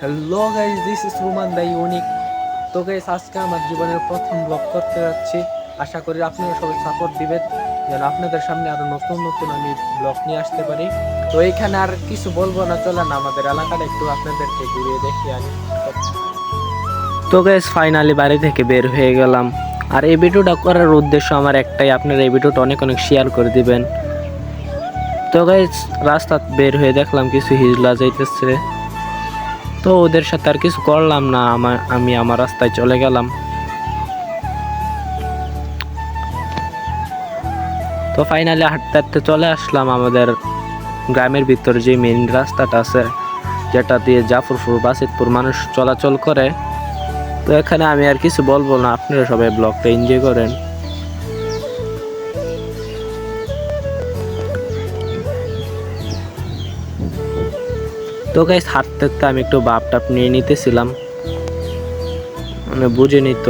Hello guys, this is Ruman the unique. তো guys, আজকে আমার জীবনের প্রথম ব্লগ করতে যাচ্ছি। আশা করি আপনারা সবাই সাপোর্ট দিবেন যেন আপনাদের সামনে আরো নতুন নতুন আমি ব্লগ নিয়ে আসতে পারি। তো এইখানে আর কিছু বলবো না, চলেন আমাদের এলাকাটা একটু আপনাদেরকে ঘুরিয়ে দেখিয়ে আনি। তো গাইস, ফাইনালি বাড়ি থেকে বের হয়ে গেলাম। আর এই ভিডিওটা করার উদ্দেশ্য আমার একটাই, আপনারা এই ভিডিওটা অনেক অনেক শেয়ার করে দিবেন। তো গাইস, রাস্তা বের হয়ে দেখলাম কিছু হিজলা যাইতেছে, তো ওদের সাথে আর কিছু করলাম না, আমি আমার রাস্তায় চলে গেলাম। তো ফাইনালি হাঁটতে হাঁটতে চলে আসলাম আমাদের গ্রামের ভিতর যে মেইন রাস্তাটা আছে, যেটা দিয়ে জাফরপুর বাসিতপুর মানুষ চলাচল করে। তো এখানে আমি আর কিছু বলবো না, আপনারা সবাই ব্লগটা এনজয় করেন। তো গাইস, হাঁটতে হাঁটতে আমি একটু বাপ টাপ নিয়ে নিতেছিলাম, মানে বুঝে নিত।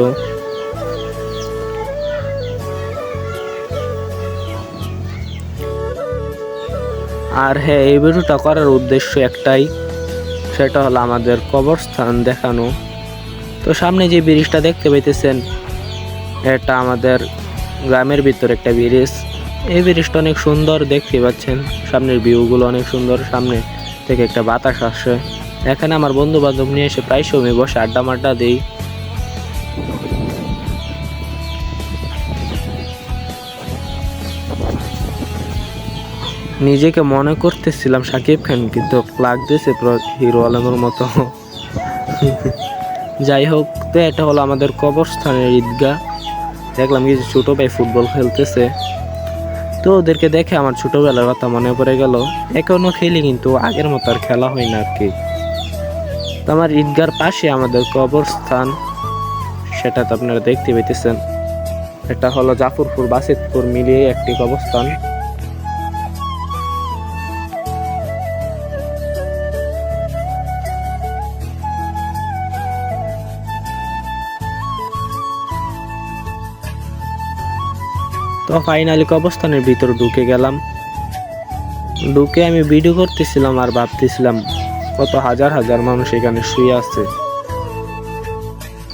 আর হ্যাঁ, এই ভিডিওটা করার উদ্দেশ্য একটাই, সেটা হলো আমাদের কবরস্থান দেখানো। তো সামনে যে ব্রিজটা দেখতে পাইতেছেন, এটা আমাদের গ্রামের ভিতর একটা ব্রিজ। এই ব্রিজটা অনেক সুন্দর দেখতে পাচ্ছেন, সামনের ভিউগুলো অনেক সুন্দর, সামনে থেকে একটা বাতাস আসে। এখানে আমার বন্ধু বান্ধব নিয়ে এসে প্রায় সময় বসে আড্ডা মাড্ডা দিই। নিজেকে মনে করতেছিলাম সাকিব খান, কিন্তু লাগতেছে পুরো হিরো আলমের মতো। যাই হোক, তো এটা হলো আমাদের কবরস্থানের ঈদগাহ। দেখলাম কিছু ছোট ভাই ফুটবল খেলতেছে, তো ওদেরকে দেখে আমার ছোটবেলার কথা মনে পড়ে গেল। এখনো খেলি, কিন্তু আগের মতো আর খেলা হয় না আর কি। তো আমার ঈদগার পাশে আমাদের কবরস্থান, সেটা তো আপনারা দেখতে পেতেছেন। এটা হলো জাফরপুর বাসিতপুর মিলিয়ে একটি কবরস্থান। তো ফাইনালি কবরস্থানের ভিতর ঢুকে গেলাম। ঢুকে আমি ভিডিও করতেছিলাম আর ভাবতেছিলাম কত হাজার হাজার মানুষ এখানে শুয়ে আছে।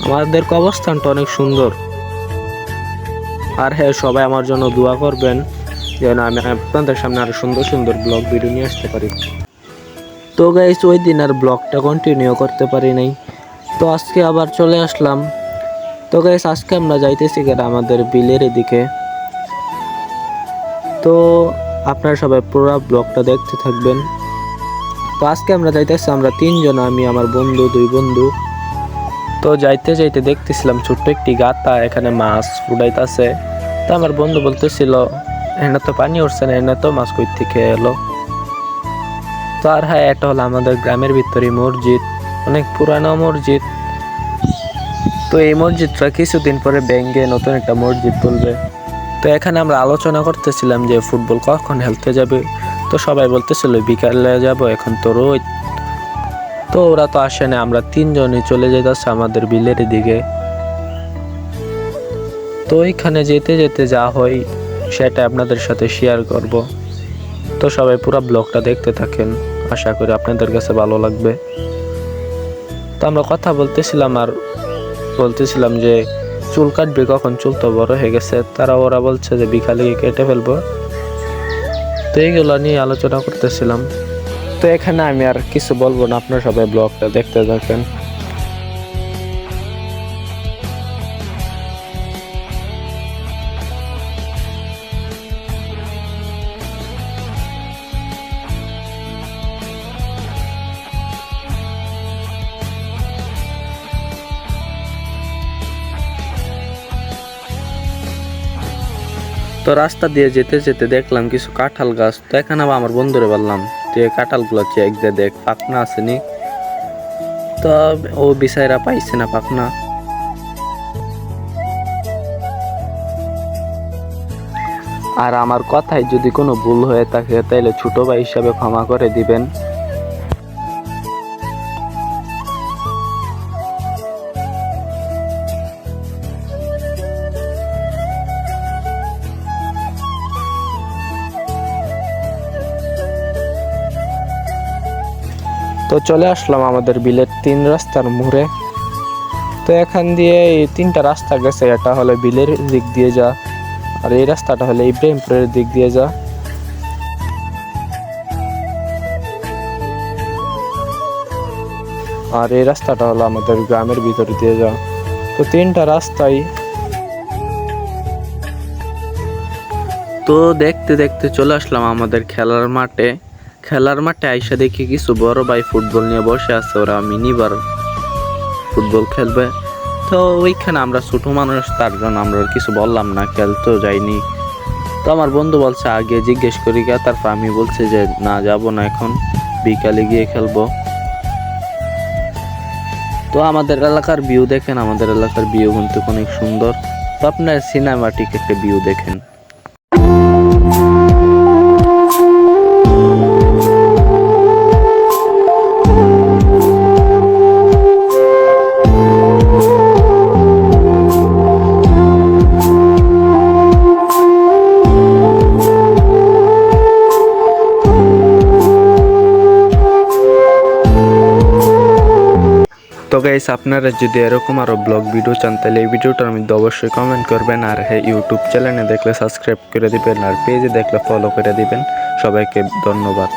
আমাদের কবরস্থানটা অনেক সুন্দর। আর হ্যাঁ, সবাই আমার জন্য দোয়া করবেন যেন আমি আপনাদের সামনে আরো সুন্দর সুন্দর ব্লগ ভিডিও নিয়ে আসতে পারি। তো গাইস, ওই দিন আর ব্লগটা কন্টিনিউ করতে পারি নাই, তো আজকে আবার চলে আসলাম। তো গাইস, আজকে আমরা যাইতেছি আমাদের বিলের এদিকে। তো আপনারা সবাই পুরো ব্লগটা দেখতে থাকবেন। তো আজকে আমরা যাইতেছি, আমরা তিনজন, আমি আমার বন্ধু, দুই বন্ধু। তো যাইতে যাইতে দেখতেছিলাম ছোট্ট একটি গাতা, এখানে মাছ ফুটাইতেছে। তো আমার বন্ধু বলতেছিল এখানে তো পানি উঠছে না, এখানে তো মাছ কই থেকে এলো। তো আর হ্যাঁ, এটা হলো আমাদের গ্রামের ভিতরে মসজিদ, অনেক পুরানো মসজিদ। তো এই মসজিদটা কিছুদিন পরে ভেঙে নতুন একটা মসজিদ তুলবে। তো এখানে আমরা আলোচনা করতেছিলাম যে ফুটবল কখন খেলতে যাবে। তো সবাই বলতেছিল বিকালে যাব, এখন তো রোদ। তো ওরা তো আসে না, আমরা তিনজনই চলে যেতেছি আমাদের বিলের দিকে। তো এখানে যেতে যেতে যা হয় সেটা আপনাদের সাথে শেয়ার করব। তো সবাই পুরো ব্লগটা দেখতে থাকেন, আশা করি আপনাদের কাছে ভালো লাগবে। তো আমরা কথা বলতেছিলাম আর বলতেছিলাম যে চুল কাটবে কখন, চুল তো বড় হয়ে গেছে। ওরা বলছে যে বিকালে কেটে ফেলবো। তো এইগুলো নিয়ে আলোচনা করতেছিলাম। তো এখানে আমি আর কিছু বলবো না, আপনারা সবাই ব্লগটা দেখতে থাকেন। তো রাস্তা দিয়ে যেতে যেতে দেখলাম কিছু কাঁঠাল গাছ। তো এখানে আবার আমার বন্ধুরে বললাম যে কাঁঠালগুলো চেক দিয়ে দেখ, পাকনা আসেনি। তো ও বিছাইরা পাইছে না পাকনা। আর আমার কথায় যদি কোনো ভুল হয়ে থাকে তাহলে ছোট ভাই হিসাবে ক্ষমা করে দিবেন। তো চলে আসলাম আমাদের বিলের 3 রাস্তার মোড়ে। তো এখান দিয়ে এই 3টা রাস্তা গেছে, এটা হলো বিলের দিক দিয়ে যা, আর এই রাস্তাটা হলো ইব্রাহিমপুরের দিক দিয়ে যা। আর এই রাস্তাটা হলো আমাদের গ্রামের ভিতর দিয়ে যা। তো 3টা রাস্তাই। তো দেখতে দেখতে চলে আসলাম আমাদের খেলার মাঠে। খেলার মাঠে আইসা দেখি কিছু বড় ভাই ফুটবল নিয়ে বসে আছে, ওরা মিনিবার ফুটবল খেলবে। তো ওইখানে আমরা ছোট মানুষ, তার জন্য আমরা কিছু বললাম না, খেলতেও যাইনি। তো আমার বন্ধু বলছে আগে জিজ্ঞেস করি গা, তারপর আমি বলছি যে না, যাব না, এখন বিকালে গিয়ে খেলবো। তো আমাদের এলাকার ভিউ দেখেন, আমাদের এলাকার ভিউ কিন্তু অনেক সুন্দর। তো আপনার সিনেমাটিক একটা ভিউ দেখেন। তো গাইস, আপনারা যদি এরকম আরো ব্লগ ভিডিও চান তাহলে এই ভিডিওটার মধ্যে অবশ্যই কমেন্ট করবেন। আর হ্যাঁ, ইউটিউব চ্যানেলে দেখলে সাবস্ক্রাইব করে দিবেন, আর পেজে দেখলে ফলো করে দিবেন। সবাইকে ধন্যবাদ।